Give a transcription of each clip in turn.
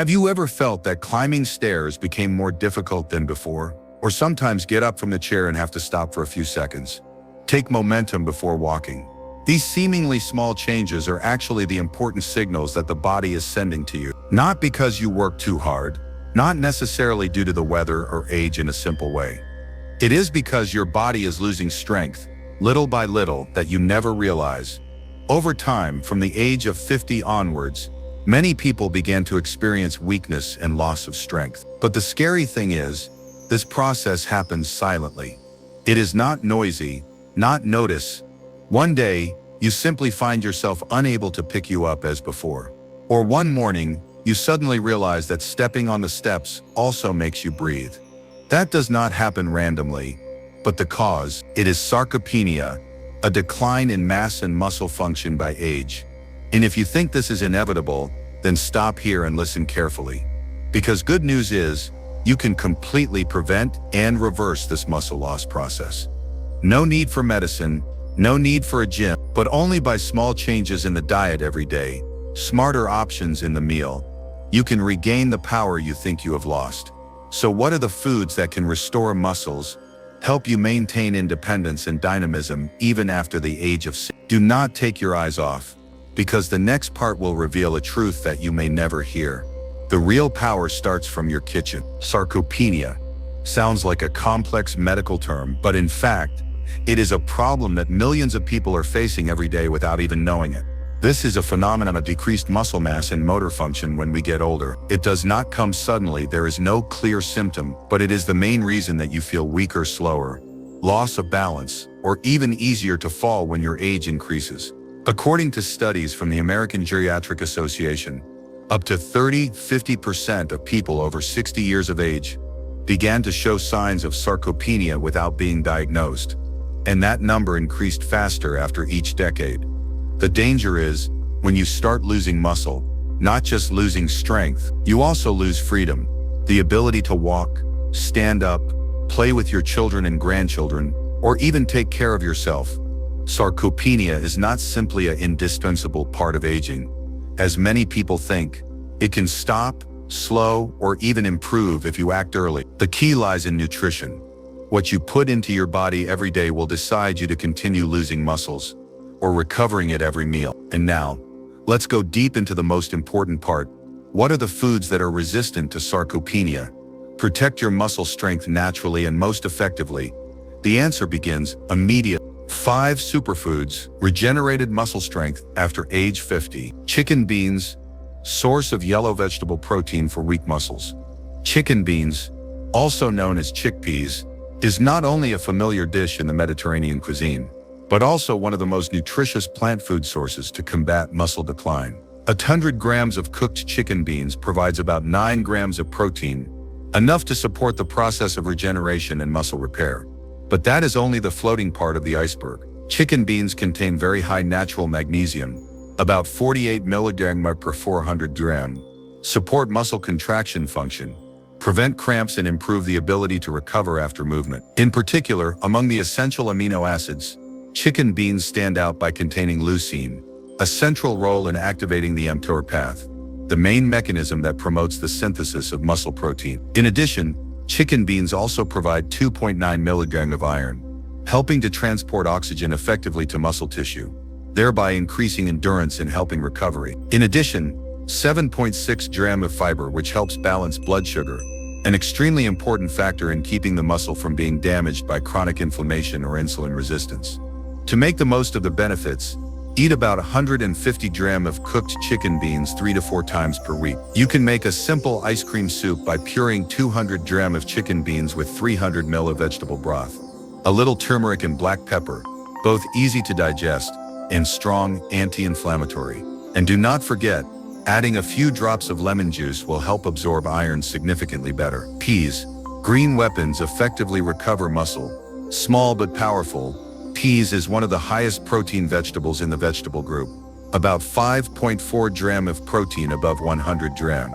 Have you ever felt that climbing stairs became more difficult than before? Or sometimes get up from the chair and have to stop for a few seconds? Take momentum before walking. These seemingly small changes are actually the important signals that the body is sending to you. Not because you work too hard, not necessarily due to the weather or age in a simple way. It is because your body is losing strength, little by little, that you never realize. Over time, from the age of 50 onwards, many people began to experience weakness and loss of strength. But the scary thing is, this process happens silently. It is not noisy, not noticed. One day, you simply find yourself unable to pick you up as before. Or one morning, you suddenly realize that stepping on the steps also makes you breathe. That does not happen randomly, but the cause, it is sarcopenia, a decline in mass and muscle function by age. And if you think this is inevitable, then stop here and listen carefully. Because good news is, you can completely prevent and reverse this muscle loss process. No need for medicine, no need for a gym, but only by small changes in the diet every day, smarter options in the meal, you can regain the power you think you have lost. So what are the foods that can restore muscles, help you maintain independence and dynamism even after the age of 60? Do not take your eyes off, because the next part will reveal a truth that you may never hear. The real power starts from your kitchen. Sarcopenia sounds like a complex medical term, but in fact, it is a problem that millions of people are facing every day without even knowing it. This is a phenomenon of decreased muscle mass and motor function when we get older. It does not come suddenly, there is no clear symptom, but it is the main reason that you feel weaker, slower, loss of balance, or even easier to fall when your age increases. According to studies from the American Geriatric Association, up to 30–50% of people over 60 years of age began to show signs of sarcopenia without being diagnosed, and that number increased faster after each decade. The danger is, when you start losing muscle, not just losing strength, you also lose freedom, the ability to walk, stand up, play with your children and grandchildren, or even take care of yourself. Sarcopenia is not simply an indispensable part of aging. As many people think, it can stop, slow, or even improve if you act early. The key lies in nutrition. What you put into your body every day will decide you to continue losing muscles or recovering at every meal. And now, let's go deep into the most important part. What are the foods that are resistant to sarcopenia? Protect your muscle strength naturally and most effectively. The answer begins immediately. 5 superfoods, regenerated muscle strength after age 50. Chicken beans, source of yellow vegetable protein for weak muscles. Chicken beans, also known as chickpeas, is not only a familiar dish in the Mediterranean cuisine, but also one of the most nutritious plant food sources to combat muscle decline. 100 grams of cooked chicken beans provides about 9 grams of protein, enough to support the process of regeneration and muscle repair. But that is only the floating part of the iceberg. Chicken beans contain very high natural magnesium, about 48 milligrams per 400 grams, support muscle contraction function, prevent cramps and improve the ability to recover after movement. In particular, among the essential amino acids, chicken beans stand out by containing leucine, a central role in activating the mTOR path, the main mechanism that promotes the synthesis of muscle protein. In addition, chicken beans also provide 2.9 milligrams of iron, helping to transport oxygen effectively to muscle tissue, thereby increasing endurance and helping recovery. In addition, 7.6 grams of fiber, which helps balance blood sugar, an extremely important factor in keeping the muscle from being damaged by chronic inflammation or insulin resistance. To make the most of the benefits, eat about 150 grams of cooked chicken beans 3 to 4 times per week. You can make a simple ice cream soup by pureeing 200 grams of chicken beans with 300 ml of vegetable broth, a little turmeric and black pepper, both easy to digest and strong anti-inflammatory. And do not forget, adding a few drops of lemon juice will help absorb iron significantly better. Peas, green weapons effectively recover muscle. Small but powerful, peas is one of the highest protein vegetables in the vegetable group, about 5.4 grams of protein above 100 grams.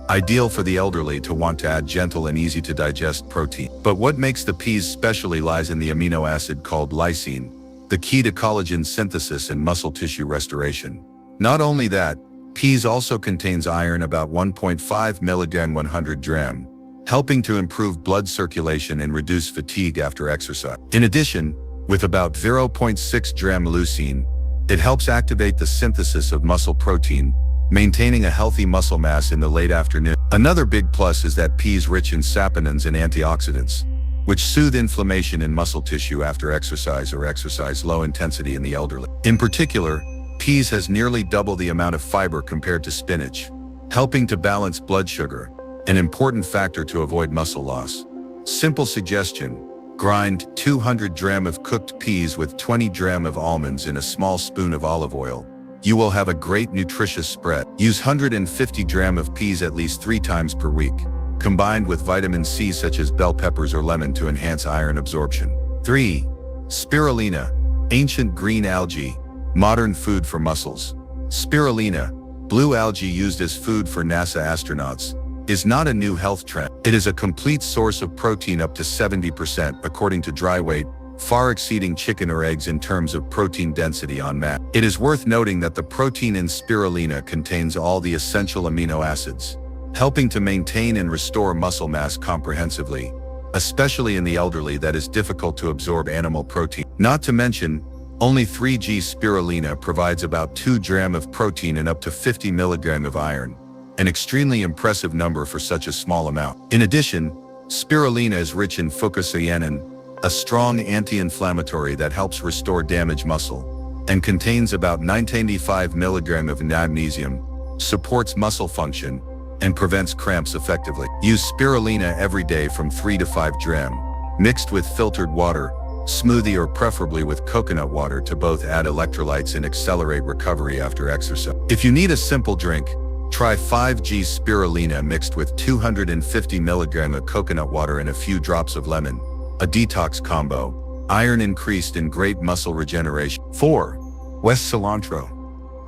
Ideal for the elderly to want to add gentle and easy to digest protein. But what makes the peas specially lies in the amino acid called lysine, the key to collagen synthesis and muscle tissue restoration. Not only that, Peas also contains iron, about 1.5 milligram 100 gram, helping to improve blood circulation and reduce fatigue after exercise. In addition, with about 0.6 gram leucine, it helps activate the synthesis of muscle protein, maintaining a healthy muscle mass in the late afternoon. Another big plus is that peas rich in saponins and antioxidants, which soothe inflammation in muscle tissue after exercise or exercise low intensity in the elderly. In particular, peas has nearly double the amount of fiber compared to spinach, helping to balance blood sugar, an important factor to avoid muscle loss. Simple suggestion: grind 200 gram of cooked peas with 20 gram of almonds in a small spoon of olive oil. You will have a great nutritious spread. Use 150 gram of peas at least 3 times per week, combined with vitamin C such as bell peppers or lemon to enhance iron absorption. 3. Spirulina, ancient green algae, modern food for muscles. Spirulina, blue algae used as food for NASA astronauts, is not a new health trend. It is a complete source of protein up to 70% according to dry weight, far exceeding chicken or eggs in terms of protein density on mass. It is worth noting that the protein in spirulina contains all the essential amino acids, helping to maintain and restore muscle mass comprehensively, especially in the elderly that is difficult to absorb animal protein. Not to mention, only 3G spirulina provides about 2 gram of protein and up to 50 milligram of iron, an extremely impressive number for such a small amount. In addition, spirulina is rich in fucosyanin, a strong anti-inflammatory that helps restore damaged muscle, and contains about 995 milligram of magnesium, supports muscle function, and prevents cramps effectively. Use spirulina every day from 3 to 5 gram, mixed with filtered water, smoothie, or preferably with coconut water to both add electrolytes and accelerate recovery after exercise. If you need a simple drink, try 5G spirulina mixed with 250 milligram of coconut water and a few drops of lemon. A detox combo. Iron increased in great muscle regeneration. 4. West cilantro.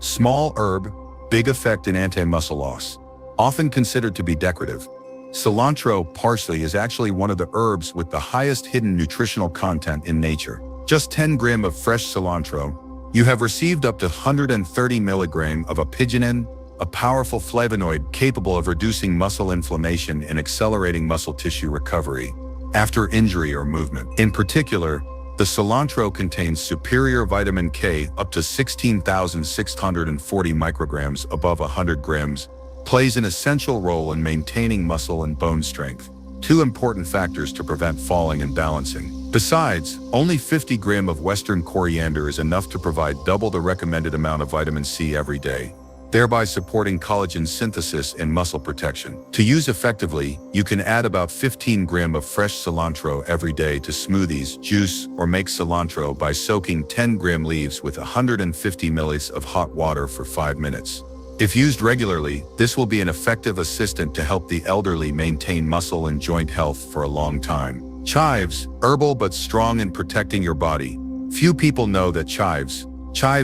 Small herb, big effect in anti-muscle loss. Often considered to be decorative, cilantro parsley is actually one of the herbs with the highest hidden nutritional content in nature. Just 10 gram of fresh cilantro, you have received up to 130 milligram of apigenin, a powerful flavonoid capable of reducing muscle inflammation and accelerating muscle tissue recovery after injury or movement. In particular, the cilantro contains superior vitamin K up to 16,640 micrograms above 100 grams, plays an essential role in maintaining muscle and bone strength, 2 important factors to prevent falling and balancing. Besides, only 50 gram of Western coriander is enough to provide double the recommended amount of vitamin C every day, thereby supporting collagen synthesis and muscle protection. To use effectively, you can add about 15 gram of fresh cilantro every day to smoothies, juice, or make cilantro by soaking 10 gram leaves with 150 ml of hot water for 5 minutes. If used regularly, this will be an effective assistant to help the elderly maintain muscle and joint health for a long time. Chives, herbal but strong in protecting your body. Few people know that chives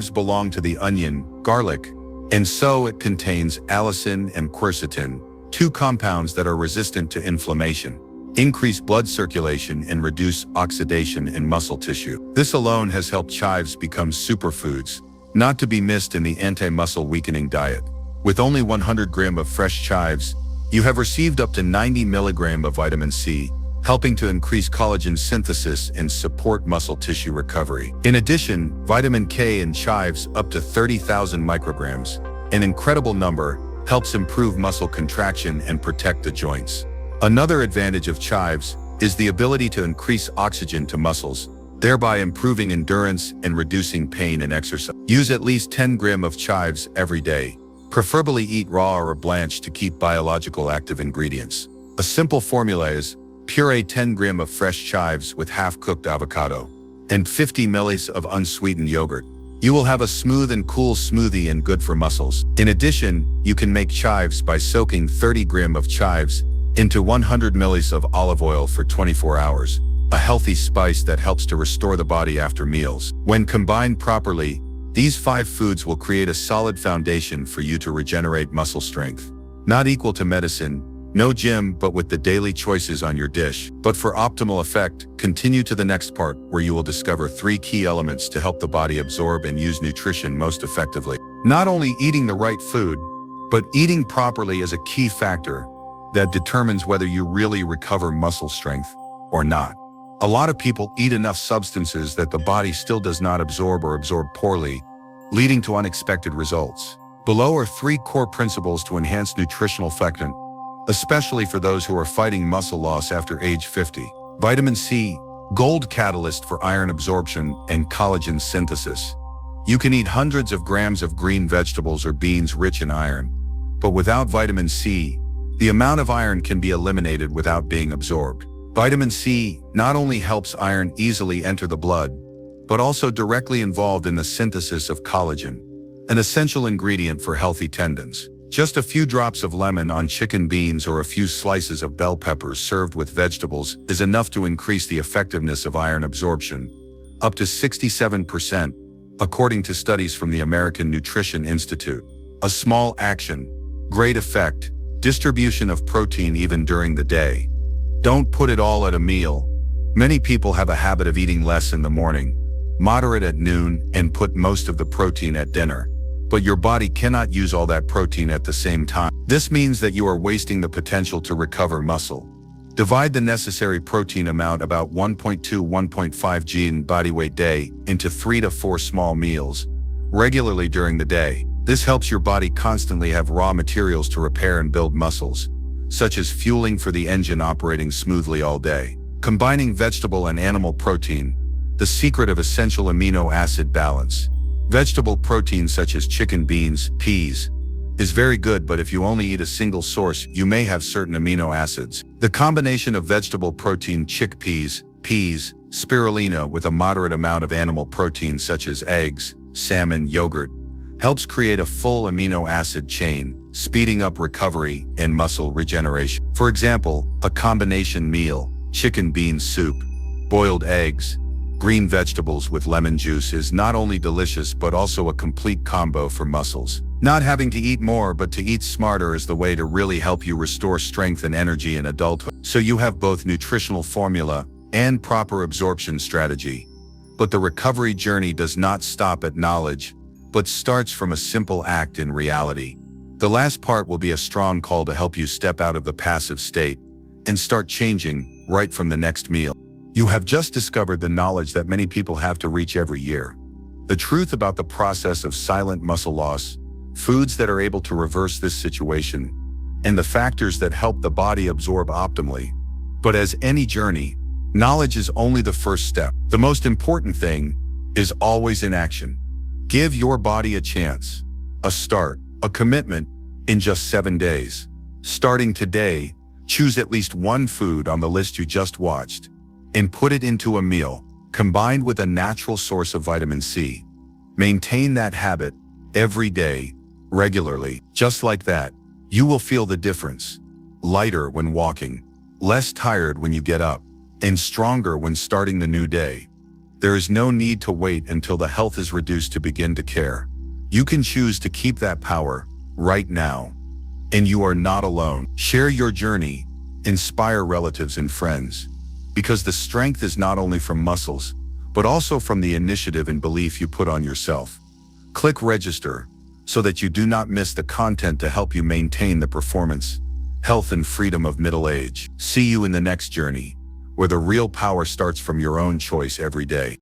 belong to the onion, garlic, and so it contains allicin and quercetin, 2 compounds that are resistant to inflammation, increase blood circulation, and reduce oxidation in muscle tissue. This alone has helped chives become superfoods, not to be missed in the anti-muscle weakening diet. With only 100 gram of fresh chives, you have received up to 90 milligram of vitamin C, helping to increase collagen synthesis and support muscle tissue recovery. In addition, vitamin K in chives up to 30,000 micrograms, an incredible number, helps improve muscle contraction and protect the joints. Another advantage of chives is the ability to increase oxygen to muscles, thereby improving endurance and reducing pain in exercise. Use at least 10 gram of chives every day. Preferably eat raw or blanched to keep biological active ingredients. A simple formula is puree 10 gram of fresh chives with half-cooked avocado and 50 ml of unsweetened yogurt. You will have a smooth and cool smoothie and good for muscles. In addition, you can make chives by soaking 30 gram of chives into 100 ml of olive oil for 24 hours. A healthy spice that helps to restore the body after meals. When combined properly, these 5 foods will create a solid foundation for you to regenerate muscle strength. Not equal to medicine, no gym, but with the daily choices on your dish. But for optimal effect, continue to the next part where you will discover 3 key elements to help the body absorb and use nutrition most effectively. Not only eating the right food, But eating properly is a key factor that determines whether you really recover muscle strength or not. A lot of people eat enough substances that the body still does not absorb or absorb poorly, leading to unexpected results. Below are 3 core principles to enhance nutritional effectiveness, especially for those who are fighting muscle loss after age 50. Vitamin C, gold catalyst for iron absorption and collagen synthesis. You can eat hundreds of grams of green vegetables or beans rich in iron, but without vitamin C, the amount of iron can be eliminated without being absorbed. Vitamin C not only helps iron easily enter the blood, but also directly involved in the synthesis of collagen, an essential ingredient for healthy tendons. Just a few drops of lemon on chicken beans or a few slices of bell peppers served with vegetables is enough to increase the effectiveness of iron absorption, up to 67%, according to studies from the American Nutrition Institute. A small action, great effect, distribution of protein even during the day. Don't put it all at a meal. Many people have a habit of eating less in the morning, moderate at noon, and put most of the protein at dinner. But your body cannot use all that protein at the same time. This means that you are wasting the potential to recover muscle. Divide the necessary protein amount, about 1.2–1.5 g in body weight day, into 3 to 4 small meals, regularly during the day. This helps your body constantly have raw materials to repair and build muscles, such as fueling for the engine operating smoothly all day. Combining vegetable and animal protein, the secret of essential amino acid balance. Vegetable protein such as chicken, beans, peas, is very good, but if you only eat a single source, you may have certain amino acids. The combination of vegetable protein, chickpeas, peas, spirulina with a moderate amount of animal protein such as eggs, salmon, yogurt, helps create a full amino acid chain, speeding up recovery and muscle regeneration. For example, a combination meal, chicken bean soup, boiled eggs, green vegetables with lemon juice is not only delicious but also a complete combo for muscles. Not having to eat more but to eat smarter is the way to really help you restore strength and energy in adulthood. So you have both nutritional formula and proper absorption strategy. But the recovery journey does not stop at knowledge, but starts from a simple act in reality. The last part will be a strong call to help you step out of the passive state and start changing right from the next meal. You have just discovered the knowledge that many people have to reach every year. The truth about the process of silent muscle loss, foods that are able to reverse this situation, and the factors that help the body absorb optimally. But as any journey, knowledge is only the first step. The most important thing is always in action. Give your body a chance, a start, a commitment in just 7 days. Starting today, choose at least one food on the list you just watched and put it into a meal, combined with a natural source of vitamin C. Maintain that habit every day, regularly. Just like that, you will feel the difference. Lighter when walking, less tired when you get up, and stronger when starting the new day. There is no need to wait until the health is reduced to begin to care. You can choose to keep that power right now. And you are not alone. Share your journey, inspire relatives and friends, because the strength is not only from muscles, but also from the initiative and belief you put on yourself. Click register so that you do not miss the content to help you maintain the performance, health and freedom of middle age. See you in the next journey, where the real power starts from your own choice every day.